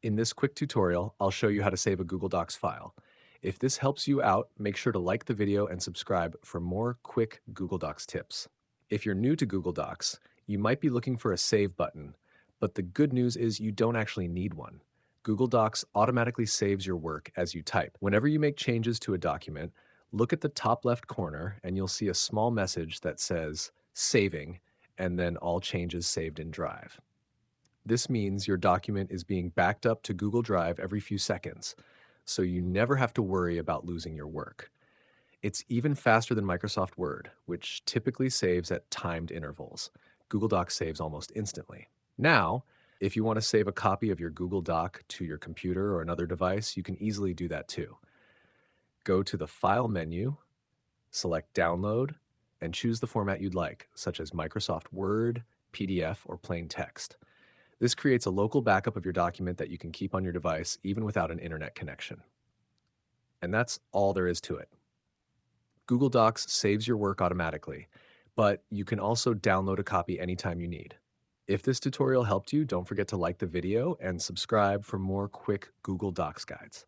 In this quick tutorial, I'll show you how to save a Google Docs file. If this helps you out, make sure to like the video and subscribe for more quick Google Docs tips. If you're new to Google Docs, you might be looking for a save button, but the good news is you don't actually need one. Google Docs automatically saves your work as you type. Whenever you make changes to a document, look at the top left corner and you'll see a small message that says saving and then all changes saved in Drive. This means your document is being backed up to Google Drive every few seconds, so you never have to worry about losing your work. It's even faster than Microsoft Word, which typically saves at timed intervals. Google Docs saves almost instantly. Now, if you want to save a copy of your Google Doc to your computer or another device, you can easily do that too. Go to the File menu, select Download, and choose the format you'd like, such as Microsoft Word, PDF, or plain text. This creates a local backup of your document that you can keep on your device even without an internet connection. And that's all there is to it. Google Docs saves your work automatically, but you can also download a copy anytime you need. If this tutorial helped you, don't forget to like the video and subscribe for more quick Google Docs guides.